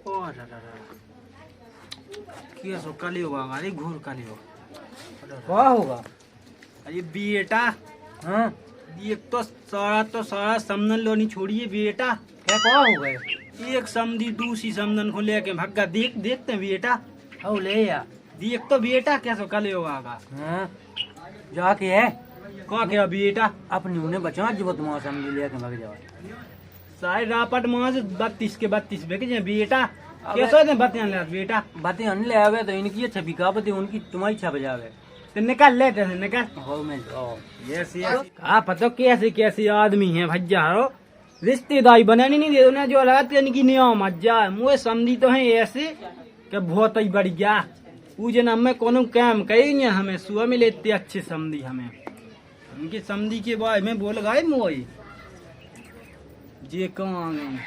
और क्या सो कल होगा, अरे घोर कल होगा। क्या होगा? अरे बेटा, हाँ एक तो सारा समदन लो नहीं छोड़िए बेटा। क्या हो गए? एक समधी दूसरी समदन को लेके भग्गा देखते बेटा। हो ले या देख तो बेटा कैसे कल होगा। हाँ जाके है क्या बेटा, अपनी उन्हें बचा जो तुम समझ लिया कि भाग जाओ। सारे रापट माज 32 के 32 बिक जाए बेटा। कैसे बतियान ले बेटा, बातें अन ले आवे तो इनकी छवि का बती उनकी तुम्हारी छप जावे तो निकाल लेते हैं निकाल। हो में जाओ यस यस। आप पता कैसे कैसे आदमी है भज्जा हो, रिश्तेदारी बनानी नहीं दे उन्हें जो लगाते इनकी नियम मज्जा मुझे समझी तो है ऐसे कि बहुत ही बढ़िया। वो जना में कोनो काम करेंगे हमें सुबह में लेते अच्छे समझी हमें उनकी समझी के बाद में बोल गए मोई जे कहाँ गई।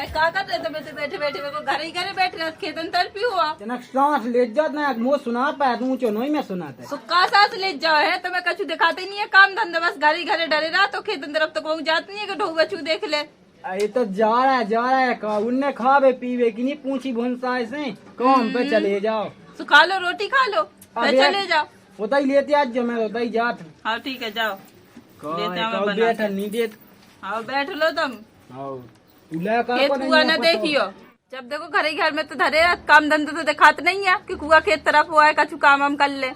का कर रहे थे बैठे बैठे मेरे को घर ही घरे बैठे रहे खेतन तड़पी हुआ जनक सांस ले जात ना मो सुना पाया तू चो नहीं मैं सुनाता है। सुक्का सांस ले जाओ है तो मैं कछु दिखाते नहीं है काम धंधा बस घर ही घरे डरे रहा तो खेतन तरफ तो कहूँ जात नहीं है कि ढोक बचू देख ले। ये तो जा रहा है का उनने खावे पीवे की नहीं पूछी भुनसा से काम पे चले जाओ। तो खा लो रोटी खा लो फिर चले जाओ। होता ही लेते आज जो मैं होता ही जात। हाँ ठीक है जाओ लेते हैं बैठ नहीं देत। हाँ बैठ लो तुम खेत खेत कुआ न देखियो जब देखो घर ही घर में तो धरे काम धंधा तो दिखाते नहीं है कि कुआ खेत तरफ हुआ है कछु काम हम कर ले।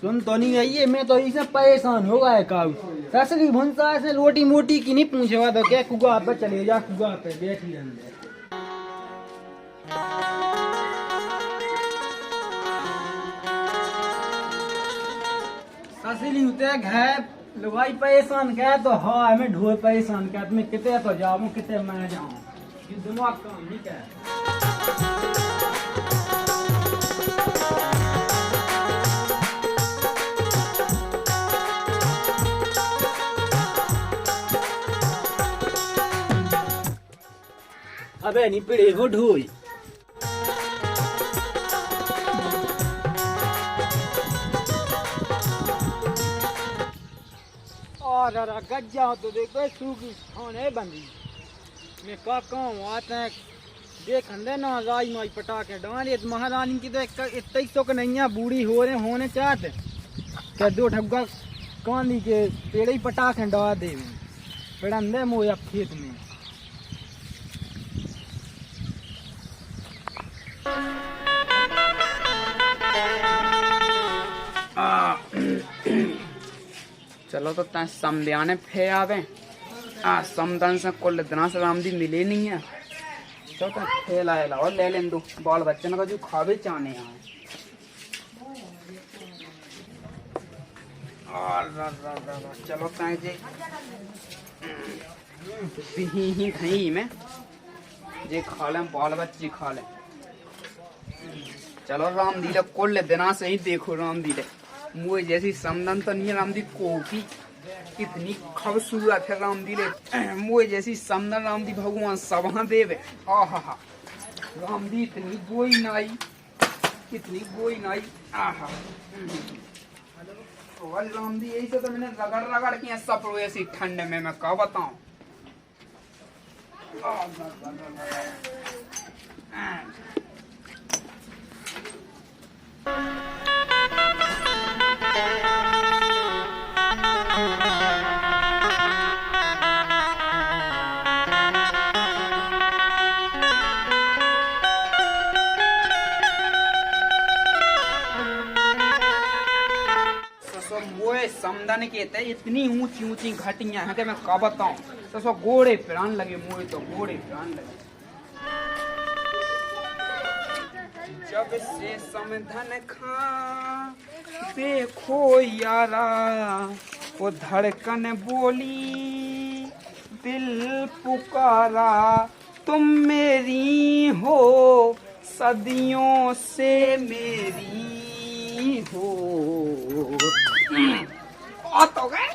सुन तो नहीं आई है, मैं तो इससे परेशान हो गया काऊ ससरी भुनसा ऐसे रोटी मोटी की नहीं पूछेगा तो क्या कुआ पे चले जा कुआ पे बैठी अंदर। ससरी उते घर लुगाई परेशान क्या तो हाँ हमें ढोल परेशान क्या तुम्हें कितने तो जाऊँ कितने मैं जाऊँ ये दिमाग काम नहीं क्या। अबे नहीं पड़े हो ढोई और गज्जा तो देखो सूखी खाने बंदी मैं का कहूँ आते हैं देख अंदर ना राई माई पटाखे डाले महारानी की तो इतना ही तो नहीं है बूढ़ी हो रहे होने चाहते क्या दो ठग्गा कांदी के पेड़ ही पटाखे डाल दे पेड़ अंदर मोया खेत में। चलो तो तैं समझाने फे आवे समदन से कुल इतना से रामदी मिले नहीं है तो तैं फे लाए लाओ ले लें दो बाल बच्चन का जो खावे चाहने आए चलो तैं जे ही खई में जे खा लें बाल बच्चे खा लें। चलो राम दी कुल दिना से ही देखो राम दी मुझे जैसी समदन तो नहीं है राम दी कोपी कितनी खूबसूरत है राम दी मुझे जैसी समदन राम दी भगवान सभा देवे आहा राम दी इतनी गोई नाई कितनी गोई नाई आहा और राम दी यही से तो मैंने रगड़ रगड़ के सब ऐसी ठंड में मैं क्या बताऊं। समदन के ते इतनी ऊंची ऊंची घटियां हैं कि मैं क्या बताऊं तो गोड़े प्राण लगे मुझे तो गोड़े प्राण लगे जब से समधन खा देखो यारा वो धड़कन बोली दिल पुकारा तुम मेरी हो सदियों से मेरी हो। तो गए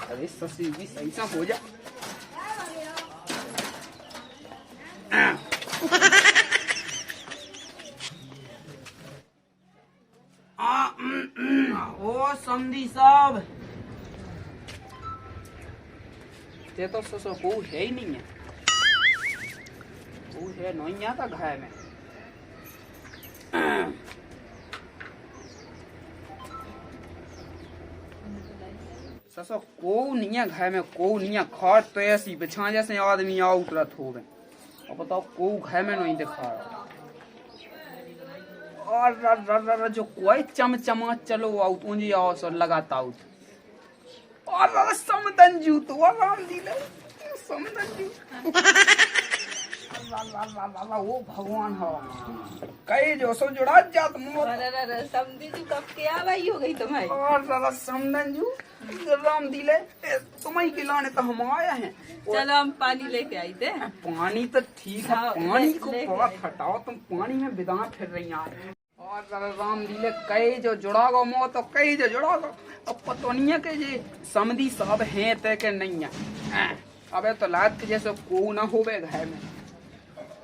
अरे ससी भी सही सा हो जा ओ समधी साहब, ये तो ससो को है ही नहीं है, वो है नहीं आता घर में। ससो को नहीं है घर में, को नहीं है। खाट तो ऐसी बिछा जैसे आदमी आ उतरत हो गए। अब बताओ को घर में नहीं दिखा रहा। और जो कोई चमचमा चलो आउट ऊंजी आओ सो लगाता आउट। और समदंजू तो आराम दिले समदंजू। वो भगवान हो कई जो सो जुड़ा जात मोर। अरे समझी जी कब क्या भाई हो गई तुम्हारी। और समदंजू राम दिले तुम्हें खिलाने तो हम आए हैं। चलो हम पानी लेके आई थे। पानी तो ठीक है, हाँ, पानी को ले थोड़ा गए। हटाओ, तुम पानी में बिदा फिर रही हैं। और जरा राम दिले कई जो जुड़ा गो मो तो कई जो जुड़ा गो। अब पता नहीं है कि ये समधी साहब हैं ते के नहीं है। अबे तो लाद के जैसे को ना होवे घर में।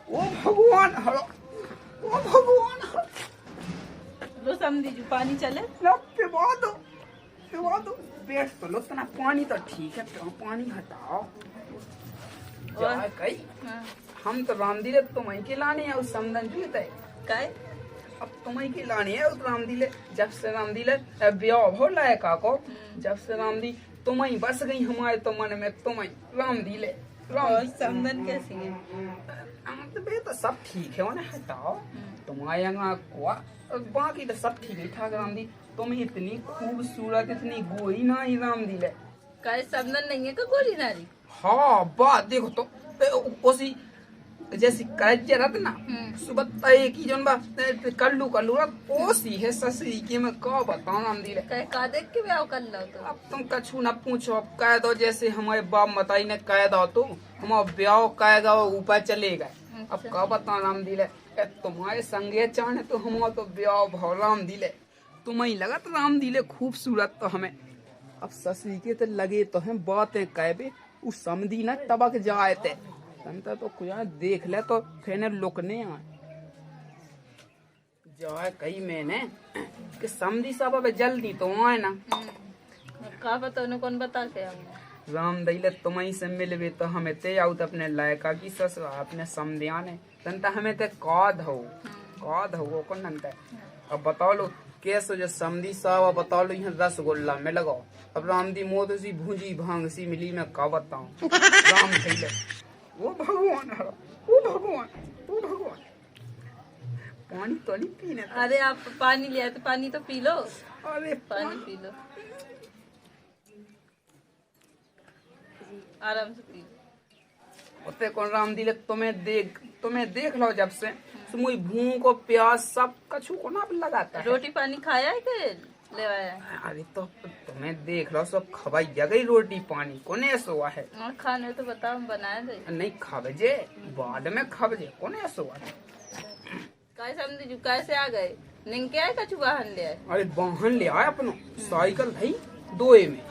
ओ भगवान हलो, ओ भगवान लो समझी जी पानी चले। लो पिवा दो, पिवा दो। बैठ तो लो तना, पानी तो ठीक है, तो पानी हटाओ। जा कई हाँ। हम तो राम दिले तुम्हें के लाने हैं उस समदन जूते। काय अब तुम्हें की लानी है उस राम दिले। जब से राम दिले ब्याह हो लायका को, जब से राम दी तुम्हें बस गई हमारे तो मन में। तुम्हें राम दिले और समदन कैसी है। तो बे तो सब ठीक है, उन्हें हटाओ। तुम्हारे यहाँ को बाकी तो सब ठीक ही ठाक राम दी। तुम इतनी खूबसूरत, इतनी गोरी ना ही राम दिले। काय समदन नहीं है का गोरी नारी। हाँ बात देखो तो उसी जैसी करत ना सुबह तय की जोन बा कल्लू कल्लू ओसी है ससुरी के मैं का बताऊं राम दिले। काय का देख के ब्याह कर लो तो। अब तुम कछु न पूछो, अब कह दो जैसे हमारे बाप मताई ने कह दो तो हम ब्याह कहेगा वो ऊपर चले गए। अब का बताऊं राम दिले, तुम्हारे संगे चाहे तो हम तो ब्याह भाव राम दिले। तुम्हें लगत राम दिले खूबसूरत तो हमें। अब ससुरी के तो लगे तो हम बातें कहबे उस समधी न तबक जाए थे। तंता तो कुछ देख ले तो फिर लुकने आए जाए कही मैंने कि समधी साहब अब जल्दी तो आए ना। का पता उन्हें कौन बता के राम दईले तुम्हें से मिलवे तो हमें ते आउत अपने लायका की ससुर अपने समधिया ने तंता हमें ते काद हो कौन नंता। अब बताओ लो कैसे जो समधी साहब बताओ लो यहाँ रसगुल्ला में लगाओ। अब राम दी मोद सी भूंजी भांग सी मिली मैं का बताऊं। राम दईले वो भगवान है, वो भगवान, वो भगवान। पानी तो नहीं पीने। अरे आप पानी लिया तो पानी तो पी लो। अरे पानी पी लो आराम से पी लो। उते कौन राम दिले तुम्हें देख लो जब से मुझे भूख और प्यास सब कछु को ना लगाता है। रोटी पानी खाया है के ले आया है। अरे तो तुम्हें देख लो सब खवाई गई रोटी पानी कोने सोआ है। और खाने तो बताओ हम बनाए दे। नहीं खबजे बाद में खबजे कोने सोआ है। काय समझी कैसे आ गए निंग के आए कछु वाहन ले आए। अरे वाहन ले आए अपनो साइकिल भाई दोए में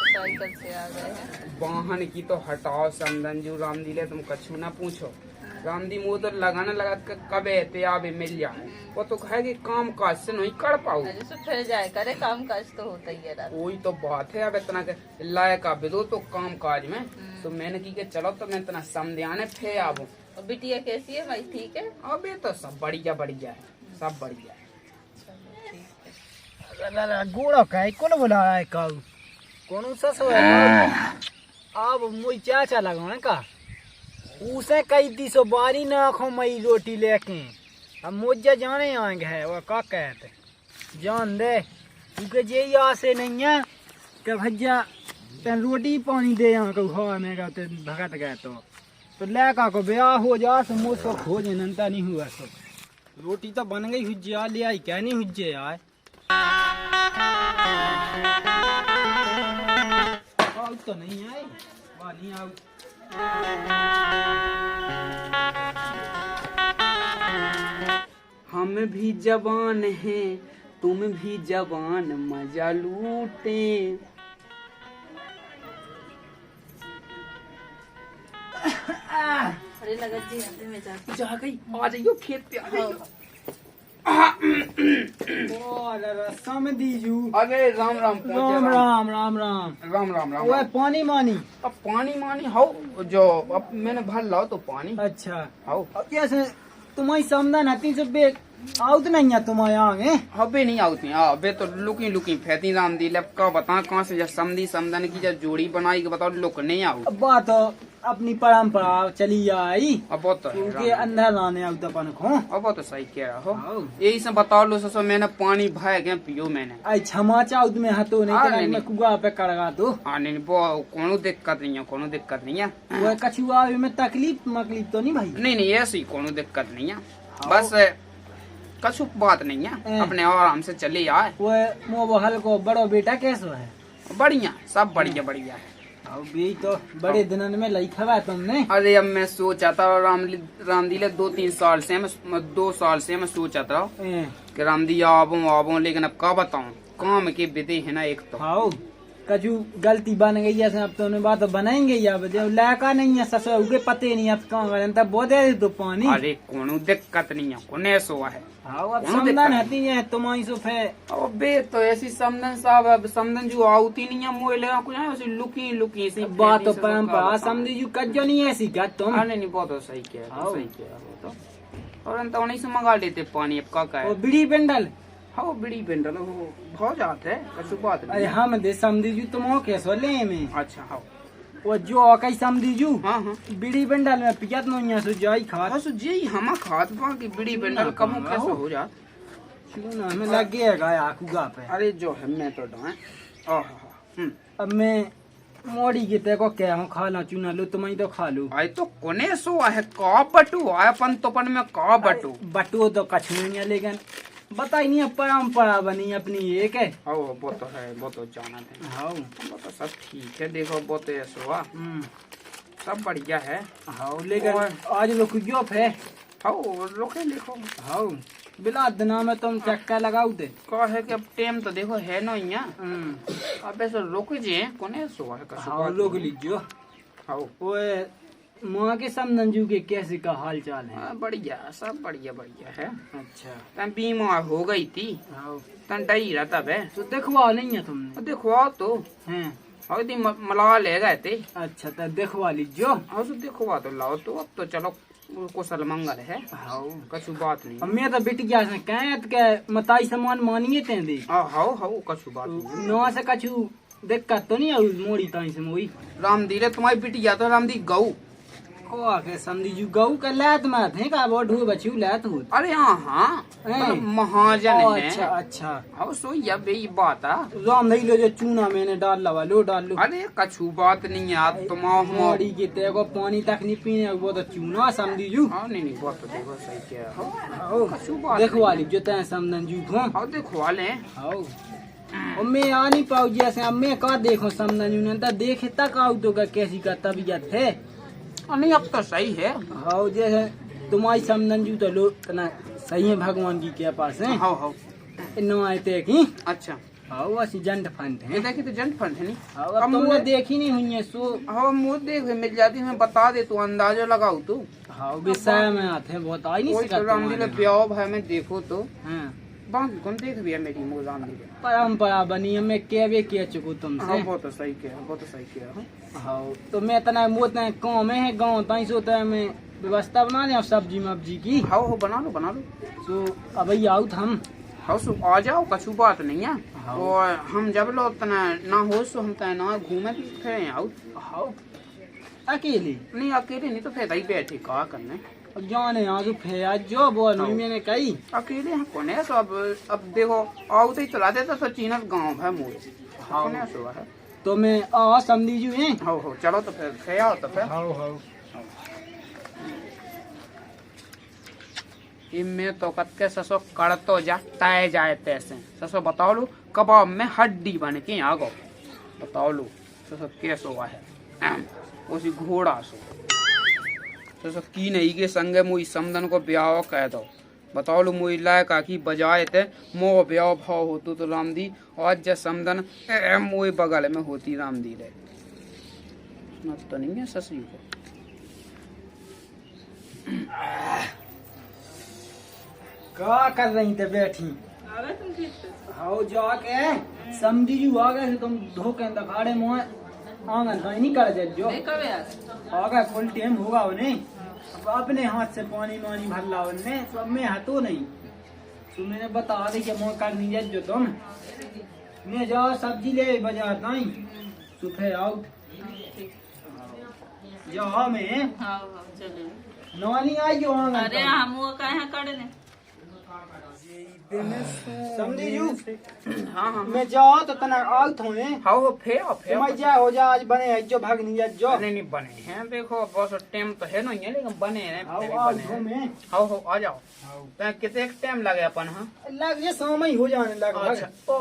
साइकिल से आ गए हैं। वाहन की तो हटाओ समदंजू राम दिले तुम कछु ना पूछो। राम दी मुँह तो लगाना लगा के कबे ते आवे मिल जाए। वो तो कहे कि काम काज से नहीं कर पाऊ। अरे सो फिर जाए करे काम काज तो होता ही है रात। वही तो बात है। अब इतना के लायक बिदो तो काम काज में तो मैंने की के चलो तो मैं इतना समझाने फे आबू। और बिटिया कैसी है भाई ठीक है। अबे तो सब बढ़िया बढ़िया है, सब बढ़िया है। गोड़ा का कौन बोला है काऊ कौन ससो है। अब मुई चाचा लगा का उसे कई दिसो बारी ना खो मई रोटी लेके। अब मुझे जाने आएंगे है वो का कहते जान दे क्योंकि जे आसे नहीं है कि भैया तेन रोटी पानी दे यहाँ को घर में गए भगत गए तो लैका को ब्याह हो जा सो मुझको खोज नंता नहीं हुआ सो रोटी तो बन गई हुज्जे ले आई क्या नहीं हुज्जे आए तो नहीं आई पानी आओ। हम भी जवान हैं तुम भी जवान मजा लूटे। अरे लगत जी आते में जाती जा गई, आ जाइयो खेत पे आ जाइयो। समदीजू अरे राम राम पहुंचे, राम राम राम राम। राम राम राम ओए राम। पानी मानी। अब पानी मानी हो जो अब मैंने भर लाओ तो पानी अच्छा हो। अब कैसे तुम्हारी समदन हती से बे आउत नहीं है तुम्हारे आगे। अबे नहीं आती, अबे तो लुकी लुकी फैती राम दी लब का बता कहाँ से जब समधी समदन की जब जोड़ी बनाई के बताओ लुक नहीं आऊ। अब बात तो अपनी परंपरा चली आई अब वो तो क्योंकि अंदर लाने आउत अपन को। अब वो तो सही कह रहा हो। हाँ। यही से बताओ लो ससो मैंने पानी भय गया पियो मैंने। आई क्षमा चाउत में हतो नहीं हाँ, तो नहीं, मैं कुआ पे कड़गा दो। हाँ नहीं वो कोनो दिक्कत नहीं है, कोनो दिक्कत नहीं है। वो कछुआ में तकलीफ मकलीफ तो नहीं भाई। नहीं नहीं ऐसी कोनो दिक्कत नहीं है, बस कछु बात नहीं है, अपने आराम से चले आए। वो मोबहल को बड़ो बेटा कैसो है। बढ़िया सब बढ़िया बढ़िया है। अब भी तो बड़े दिनन में लई खवा तुमने। अरे अब मैं सोचा था रामदी ले 2-3 साल से मैं 2 साल से मैं सोचा था कि रामदी आबो लेकिन अब का बताऊं काम के विधि है ना एक तो। हाँ कजू गलती बन गई है अब तो बात बनाएंगे या लड़का नहीं है ससुर उगे पते नहीं अब कहाँ करें तब बहुत दे दो पानी। अरे कोनो दिक्कत नहीं है, कोने सो है। हाँ अब कोनो समदन दिक्कत हती है तुम्हारी सुफ है। अब बे तो ऐसी समदन साहब अब समदन जो आउती नहीं है मोए लगा कुछ है, ऐसी लुकी लुकी सी बात तो परंपरा समझी जू कजो नहीं ऐसी का तुम। नहीं नहीं बहुत सही किया, हाँ। सही किया वो तो। और अंत उन्हीं से मंगा लेते पानी अब का वो है। बीड़ी पेंडल हाँ बिड़ी पेंडल वो भाव जाते है, कछु बात अरे नहीं। हम दे समझी जू तुम हो कैसो ले में अच्छा हाँ वो जो कई समझी जू हाँ हाँ। बीड़ी पेंडल में पियत नहीं है सो जाई खा बस जी हम खात पा की बिड़ी पेंडल कम कैसे हो जा। क्यों ना हमें लगे गया कुगा पे। अरे जो है मैं तो डां अब मैं मोड़ी के ते को क्या हूँ खा ला चुना लो तुम्हें तो खा लो। आई तो कोने सो है का बटू आया अपन तो पन में का बटू। बटुओ तो कछु नहीं है लेकिन बताई नहीं है परंपरा बनी अपनी एक है। हाँ वो तो है, वो तो जाना है। हाँ वो तो सब ठीक है, देखो वो तो ऐसा हुआ सब बढ़िया है। हाँ लेकिन आज लोग क्यों है। हाँ रोके देखो। हाँ बिला दिना में तुम चक्का लगाओ दे का है कि अब टाइम तो देखो है ना यहाँ। अब ऐसे रोक जे कोने सो है कछु हाँ बात लोग नहीं। लीजियो। हाँ वो माँ के समझू के कैसे का हाल चाल है। हाँ, बढ़िया सब बढ़िया बढ़िया है। अच्छा तन बीमार हो गई थी, हाँ तन डरी रहा तब है। तो देखवा नहीं है तुमने। देखो आओ तो हैं हाँ दी मला ले गए थे। अच्छा तो देखवा लीजियो। हाँ तो देखो तो लाओ तो अब तो चलो कुशल मंगल है। हाँ कछु बात नहीं। अब मैं तो बिटिया से कहत के मताई सामान मानिए ते दे हाँ हाँ कछु बात नहीं। नवा से कछु दिक्कत तो नहीं है मोड़ी ताई से मोई। रामदी रे तुम्हारी बिटिया तो रामदी गऊ। को आके समझी जू गऊ का लात में थे का वो ढू बच्चू लात हो। अरे हाँ हाँ मतलब महाजन है। अच्छा अच्छा हाँ सो ये बे बात है। राम नहीं लो जो चूना मैंने डाल लवा लो डाल लो। अरे कछु बात नहीं है आप तुम मोड़ी के ते को पानी तक नहीं पीने वो तो चूना समझी जू। हाँ नहीं नहीं बात तो देखो सही क्या है। आओ कछु बात देखवा लीजियो ते समझन जू थो। हाँ देखो वाले आओ और मैं आ नहीं पाऊ जैसे अब मैं का देखो समझन जू ने देखे तक आऊ तो का कैसी का तबीयत है। नहीं अब तो सही है। हाँ जैसे तुम्हारी समझन जू तो लो तना सही है भगवान की के पास है। हाँ हाँ नो आए थे की अच्छा हाँ वैसी जंट फंट ये है। देखी तो जंट फंड है नहीं। हाँ अब तुमने देखी नहीं हुई है सो। हाँ मुँह देख मिल जाती मैं बता दे तू अंदाजा लगाऊ तू। हाँ विषय में आते हैं बहुत आई नहीं कोई तो रामदी ले ब्याह भाई में देखो तो हाँ बाकी कौन देख भी है मेरी मुँह रामदी ले। परंपरा बनी है मैं केवे के चुकू तुमसे। हाँ वो तो सही किया, वो तो सही किया। हाँ तो मैं तना वो तना गाँव में है गाँव ताई सो तो मैं व्यवस्था बना लिया सब्जी मब्जी की। हाँ हो बना लो बना लो। तो अब आउट हम। हाँ सो आ जाओ कछु बात नहीं है। हाँ। और हम जब लो तना ना हो सो हम तना ना घूमे भी फिर आउट। हाँ अकेले नहीं अकेले नहीं तो फिर ही बैठे का करने। अब जाने यहाँ तो फेया जो बोल मैंने कही अकेले हैं कौन है सो अब देखो आओ तो ही चला देता तो चीनत गाँव है मोर। हाँ। कौन है सो है। तो मैं आ समझी जू है। हो चलो तो फिर आओ तो फिर। हाँ हाँ इनमें तो कत्ते ससो कर तो जाए जाए तैसे ससो बताओ लो कबाब में हड्डी बन के आ गो बताओ लो ससो कैसो हुआ है उसी घोड़ा सो ससो की नहीं के संगे मुई समदन को ब्याह कह दो बताओ लो मुई लायका की बजाए थे मो ब्याह भाव होतो तो रामदी और जब समदन मुई बगल में होती रामदी रे तो नहीं है ससुर को क्या कर रही थे बैठी? आ गए तुम खेत पे? आओ जाके समझी जू आ गए तुम धोखे दखाड़े मुँह आंगन कहीं नहीं कर जो नहीं कब यार? आ गए फुल टाइम होगा उन्हें। अब अपने हाथ से पानी मानी भर ला उनने सब में हाथों नहीं। तुम्हें बता दे कि मुँह कर नहीं जो तुम मैं जाओ सब्जी ले बाजार नहीं सुबह आउट जाओ मैं हाँ चले। नवानी आई जो आंगन अरे हम वो कहे करने समझी जू हाँ हाँ मैं जाओ तो तना आउट होने हाँ फेर तुम्हारी जा हो जा आज बने जो भाग नहीं जो नहीं बने हैं देखो बस टाइम तो है नहीं है लेकिन बने हैं आओ बने आओ हैं। में हो आ जाओ कितने टाइम लगे अपन हाँ लग जे समय हो जाने लगभग अच्छा ओ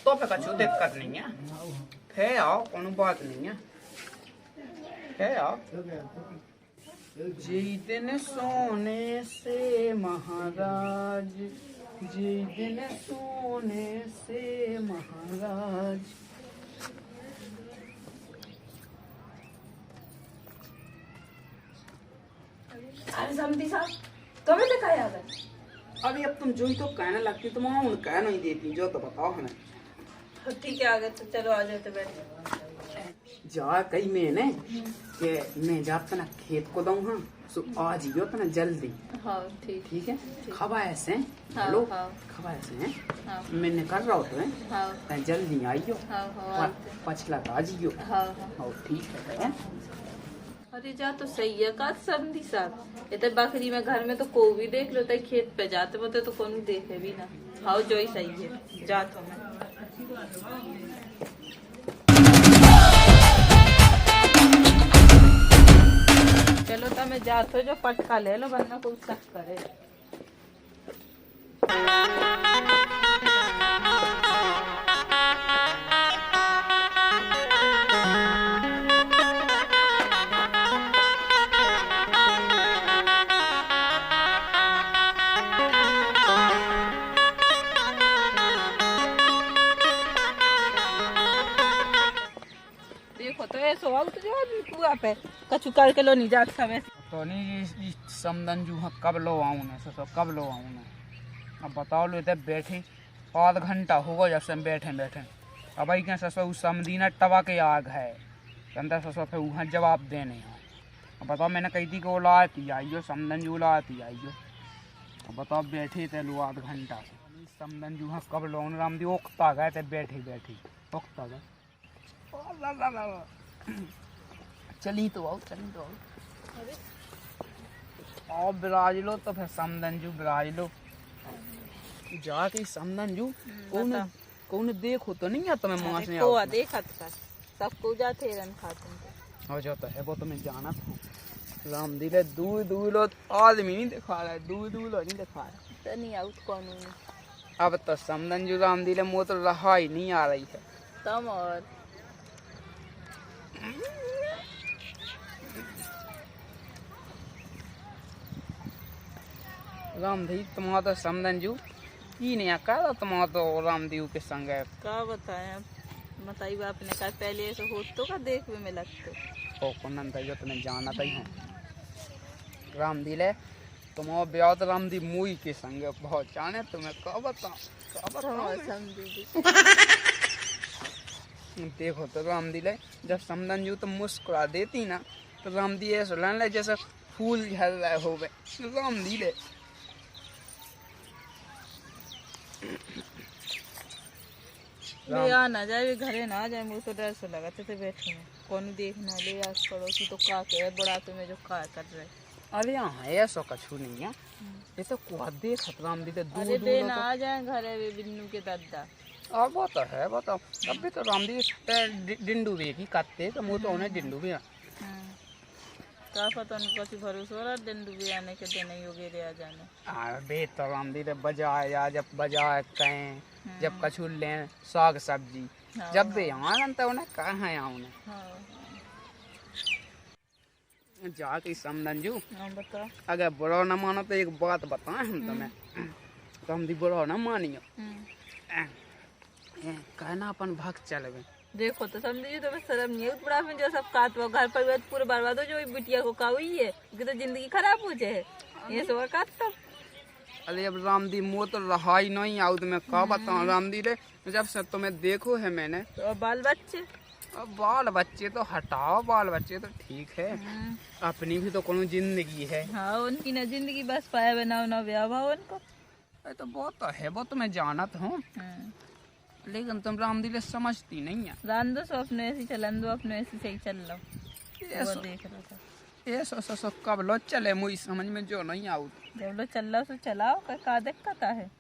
तो पे कछु दिक्कत नहीं है फिर आओ कोनो बात नहीं है फिर आओ जीतने सोने से महाराज जीतने सोने से महाराज अरे समझी साहब तुम्हें दिखाया है? अभी अब तुम जो ही तो कहने लगती तुम उन कह नहीं देती जो तो बताओ हमें ठीक है आ गए तो चलो आ जाओ तो बैठ। जा कही मैंने कि मैं जा तना खेत को दूँ हाँ सो आज ही तना जल्दी हाँ ठीक। ठीक है खबा ऐसे हाँ, हेलो हाँ। खबा ऐसे हैं हाँ मैंने कर रहा हूँ हाँ तैं जल्दी आइयो हाँ हाँ पछला तो आज ही हाँ हाँ। हो ठीक है अरे जा तो सही है का समझी साहब ये तो बकरी में घर में तो को भी देख लो तो खेत पे जाते होते तो कौन देखे भी ना। हाँ जो ही सही है जा तो मैं चलो तो मैं जात हो जो पटका ले लो वरना कोई शक करे। देखो तो ऐसा हुआ तो जो आदमी कुआ पे कछु करके लो नहीं जात सब तो नहीं समदन जू हाँ कब लो आऊँ ने सो कब लो आऊँ ने अब बताओ लो इधर बैठे आध घंटा होगा जब से हम बैठे बैठे अब आई क्या ससो उस समदीना टबा के आग है अंदर ससो फिर वहाँ जवाब देने हैं। अब बताओ मैंने कही थी कि वो लाती आइयो समदन जू लाती आइयो। अब बताओ बैठे थे लो आध घंटा समदन जू हाँ कब लो राम दी ओकता गए थे बैठे बैठे ओकता गए चली तो आओ आओ बिराज लो तो फिर समदन जू बिराज लो जाके समदन जू कौन देखो तो नहीं आता मैं मां से को देखा था सब को जाते रन खाते हो जाता है वो तो मैं जाना था राम दिले दूर दूर लो आदमी नहीं दिखा रहा है दूर दूर लो नहीं दिखा रहा तो नहीं आउट कौन नहीं अब तो समदन जू राम दिले मुँह तो रहा ही नहीं आ रही है तम और रामदेव तुम्हारा तो समदन जू ही नहीं आका तुम्हारा तो रामदेव के संग है क्या बताएं अब बताइए आपने कहा पहले ऐसे हो तो का देख भी में लगते ओ कुनन जो तुम्हें जाना ही हूँ रामदिल है तुम्हारा ब्याह तो रामदेव मुई के संग है बहुत जाने तुम्हें क्या बताऊँ समझी देखो तो रामदिल है जब समदन जू तो मुस्कुरा देती ना तो रामदी ऐसा लगने जैसे फूल झल रहे हो गए रामदिल है आ ना जाए घरे ना जाए मुझे तो डर से लगा थे बैठे में कौन देखना ले आस पड़ोसी तो का के बड़ा तुम्हें जो का कर रहे अरे यहाँ ऐसा कछु नहीं है ये तो कुआ देख रामदिल है अरे दूर देना आ जाए घरे वे बिन्नू के दादा और वो तो है बताओ अभी तो रामदेव डिंडू भी की काटते तो मुँह तो उन्हें डिंडू भी क्या पता उनको कुछ भरोसा हो रहा डिंडू भी आने के दिन ही वगैरह आ जाने अबे तो रामदेव बजाए या जब बजाए कहें जब कछु लें साग सब्जी जब भी यहाँ तो उन्हें कहाँ है उन्हें जाके समदन जू बता अगर बुरा न मानो तो एक बात बताएं हम तुम्हें रामदेव बुरा न मानियो कहना अपन भक्त चलवे देखो तो समझिए तो शर्म नहीं है बड़ा में जो सब काट वो घर पर पूरे बर्बाद हो जो बिटिया को का हुई है कि तो जिंदगी खराब हो जाए ये सब काट तब अरे अब रामदी मुँह तो रहा ही नहीं आउट में क्या बताऊँ रामदी रे, जब से तुम्हें देखो है मैंने। तो अब बाल बच्चे? अब बाल बच्चे तो हटाओ, बाल बच्चे तो ठीक है, अपनी भी तो कोनो जिंदगी है। हाँ उनकी ना जिंदगी बस पाए बनाओ ना ब्याह भाव उनको। अरे तो वो तो है, वो तो मैं जानत हूँ, लेकिन तुम रामदी रे समझती नहीं है। रान दो सो अपने ऐसी चलन दो, अपने ऐसी सही चल लो। वो देख रहा था ये सो कब लो चले मुझे समझ में जो नहीं आउट। जब लो चल रहा सो चलाओ, का दिक्कत है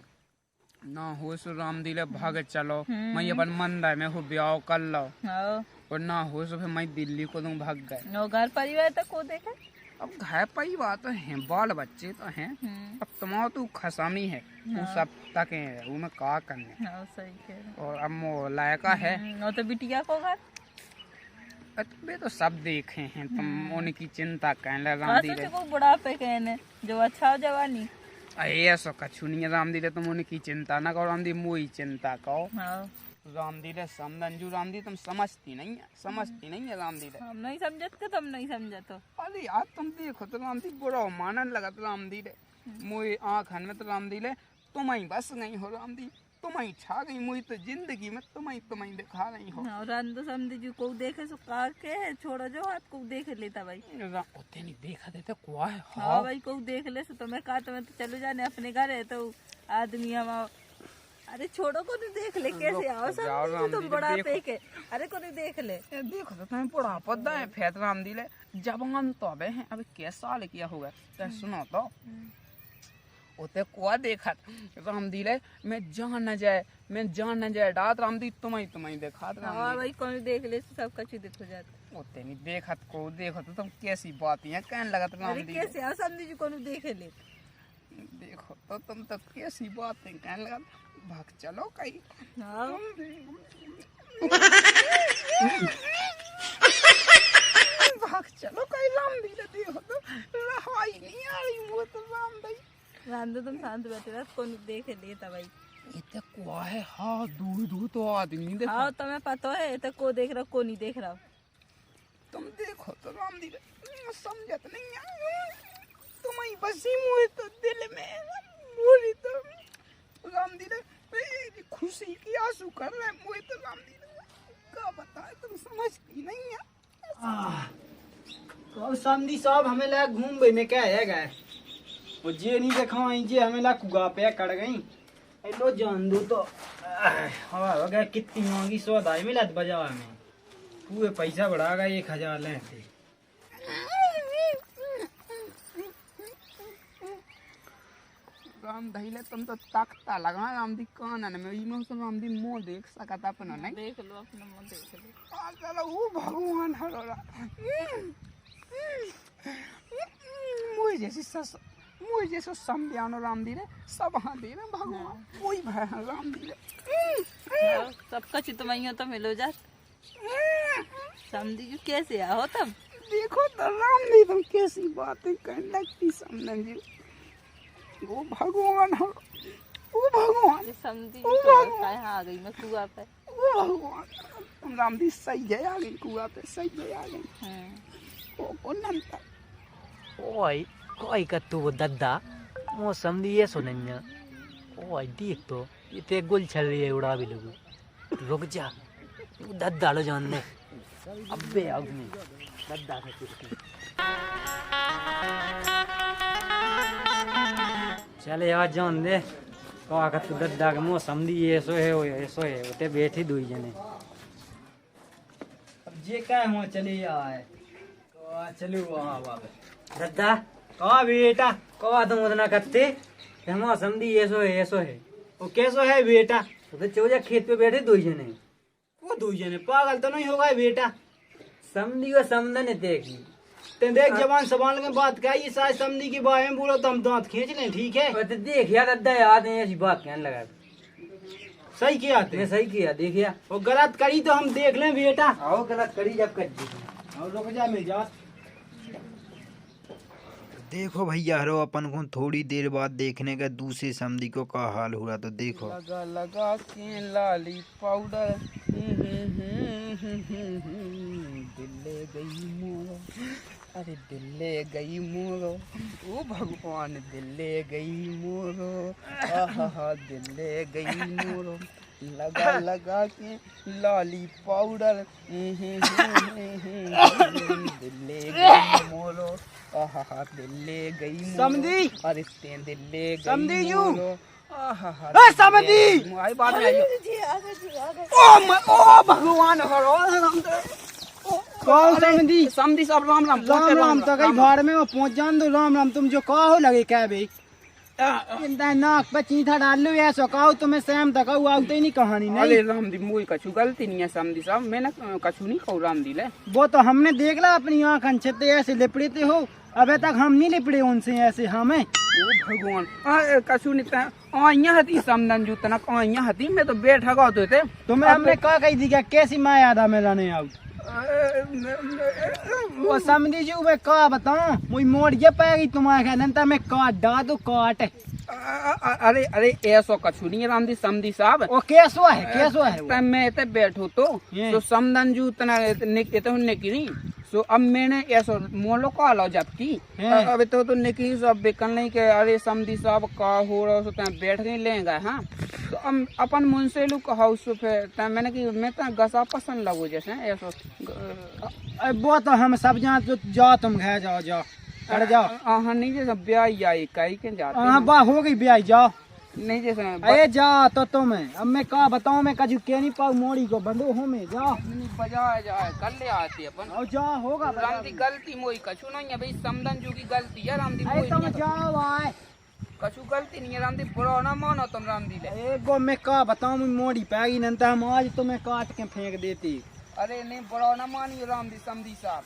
ना हो सो रामदी रे भाग चलो, मैं अपन मन रहा मैं हो ब्याह कर लो, हाँ। और ना हो सो फिर मैं दिल्ली को दूं भाग गए। नो घर परिवार तक को देखे। अब घर परिवार तो है, बाल बच्चे तो हैं, अब तुम्हारा तो खसामी है, वो सब तक है, वो में क्या करने। हाँ सही कह रहे हो। और अब वो लायका है, नो तो बिटिया को घर वे तो सब देखे हैं, तुम उनकी चिंता कहने हाँ रामदी रे। सोचे को बुढ़ापे कहने जो अच्छा हो जवानी। ऐसा कछु नहीं है रामदी रे, तुम उनकी चिंता ना करो रामदी, मुई चिंता करो। हाँ रामदी रे समझू रामदी, तुम समझती नहीं है, समझती नहीं है रामदी रे। हम नहीं समझत के तुम नहीं समझत हो। अरे यार तुम देखो तो रामदी बुरा मानन लगा तो रामदी रे, मुई आँखन में तो रामदी रे तुम ही बस गई हो रामदी, तुम ही छा गई मुई तो जिंदगी में, तुम ही दिखा रही हो। हाँ रंदो समझी जो को देखे सो कार के है, छोड़ो जो हाथ को देख लेता भाई। उतने नहीं देखा देते कुआ है। हाँ भाई को देख ले सो तुम्हें कहा तुम्हें तो चलो जाने अपने घर है तो आदमी हम अरे छोड़ो को नहीं देख ले कैसे आओ सब तुम बड़ा पे अरे को नहीं देख ले। देखो तो तुम्हें बुढ़ा पदा है फैत रामदी ले, जवान तो अबे हैं, अबे कैसा साल किया होगा तो सुनो तो उते कुआ देखा रामदी ले, मैं जान न जाए डात रामदी तुम्हें देखा हाँ भाई कौन देख ले सब कछु देखो जाता। उते नहीं देखत को देखो तो तुम कैसी बात है कहने लगा अरे रामदी कैसे आओ समझी जो कौन देख ले। देखो तो तुम तो कैसी बात है कहने लगा, भाग चलो कहीं। हाँ भाग चलो कहीं रामदी ले, देखो तो रहाई नहीं आ रही वो तो रामदी। रांधो तुम शांत बैठे रहो कौन देख लेता भाई। इतने कुआ है, हाँ दूर तो आदमी देखो। हाँ तुम्हें पता है तो को देख रहा को नहीं देख रहा। तुम देखो तो रामदी रे समझत नहीं है, तुम्हें बसी मुझे तो दिल में मुझे तो रामदी रे खुशी की आंसू कर रहे मुझे तो रामदी रे, क्या बताए तुम समझती नहीं है। तो समझी साहब हमें ला घूम भाई में क्या है गए वो जे नहीं देखा जे हमें ला कुआ पे कट गई लो जान दो तो हवा हो गया कितनी महंगी सौदाई मिला बाजार में, पूरे पैसा बढ़ा गया 1000 ले थे। राम दहिले तुम तो तख्ता लगा रामदी कानन में, इनो से रामदी मुंह देख सकता अपना नहीं। देख लो अपना मुंह देख लो। चलो वो भगवान हरोरा मुझे जैसी सस मुझे जैसे समझानो रामदी रे सब हाँ दे रहे भगवान, कोई भय है रामदी रे। सब कछ तुम्हें तो मिलो जात समझी जो कैसे आओ तब देखो तो रामदी तुम कैसी बातें करने लगती समझन जी, वो भगवान हो, वो भगवान समझी कहाँ आ गई मैं कुआ पे। वो भगवान तुम रामदी सही है आ गई कुआ पे, सही है आ गई वो कौन नंता ओए कोई का तू दद्दा मो समझी ये सुनन्या ओए देख तो इते गुल चल रही है उड़ा भी लोगो, रुक जा तू दद्दा लो जान ने अबे आदमी दद्दा से कुछ चले यार जान दे कहा का तू दद्दा के मो समझी ये सो है उते बैठी दुई जने अब जे क्या हुआ चले आए तो चलो वहाँ बाबा दद्दा कहा बेटा कहा तुम उतना करते हम समझी ये सो है वो कैसो है बेटा, तो चौजा खेत पे बैठे दुई जने वो दू जने पागल तो नहीं होगा बेटा। समझी वो समझने देखी ते देख जवान सवाल के बात क्या ये शायद समझी के बारे में बोलो तो हम दांत खींच लें, ठीक है। तो देख यार दद्दा याद नहीं ऐसी बात कहने लगा, सही किया मैं थे, सही किया देखिया वो गलत करी तो हम देख लें बेटा। आओ गलत करी जब कर दी और रुक जा मैं जा। देखो भैया हरो अपन को थोड़ी देर बाद देखने का दूसरे समधी को का हाल हुआ, तो देखो लगा लगा के लाली पाउडर दिल ले गई मोर अरे दिल ले गई मोरो, ओ भगवान दिल ले गई मोरो, आहा दिल ले गई मोरो, लगा लगा के लाली पाउडर, दिल ले गई मोरो, आहा दिल ले गई मोरो। समधी। अरे ते दिल ले गई समधी जू। मोरो, आहा ए समधी। आई बात नहीं आई। जी आ गए। ओ भगवान हरो राम दे। कहो समधी। समधी सब राम राम राम राम तो कहीं भाड़ में वो पहुंच जान दो। राम राम तुम जो कहो लगे क्या भाई इंदा नाक पे चीथा डाल लो ऐसा कहो तुम्हें सेम तक आउते ही नहीं कहानी अरे नहीं। राम दी मुई कछु गलती नहीं है समधी साहब, मैंने कछु नहीं कहू राम दी ले। वो तो हमने देख ला अपनी आँख अंछते ऐसे लिपड़ते हो, अबे तक हम नहीं लिपड़े उनसे ऐसे हमें। ओ भगवान कछु नहीं था आइया हती समदन जू तना आइया हती मैं तो बैठा गो तो थे। तुम्हें हमने कहा कही थी क्या कैसी माँ आधा में लाने आऊ वो समझी जी वे का बताऊं मुझे मोड़ ये पाएगी तुम्हारे घर नंतर में काट डा दो काट। अरे अरे ऐसा कछु नहीं है राम दी समधी साहब। वो कैसो है वो? तब मैं इतने बैठो तो समदन जू तना इतने निकली सो अब मैंने ऐसा मोलो का लो जबकि अब तो निकली सब बेकन नहीं के अरे समधी साहब का हो रहा सो बैठ गई लेंगे। हाँ तो अब अपन मुंसे लू हाउस पे मैंने कि मैं तो गसा पसंद लगो जैसे ऐसा। वो तो हम सब जान जाओ तुम घर जाओ अरे जाओ। हाँ नहीं जैसे ब्याह आई कहीं के जाते हाँ बा हो गई ब्याह जाओ नहीं जैसे अरे जा तो तुम्हें अब मैं का बताऊं मैं कजू के नहीं पाऊ मोड़ी को बंदो हो में जाओ बजाया जाए कर ले आती अपन और जा होगा राम दी गलती मोई कछु नहीं है भाई समदन जू की गलती है राम दी अरे मोई तुम नहीं है। जाओ आए कछु गलती नहीं है राम दी बुरा ना मानो तुम राम दी ले। एक गो मैं का बताऊं मैं मोड़ी पैगी नंतर हम आज तुम्हें काट के फेंक देती। अरे नहीं बुरा ना मानियो राम दी समधी साहब।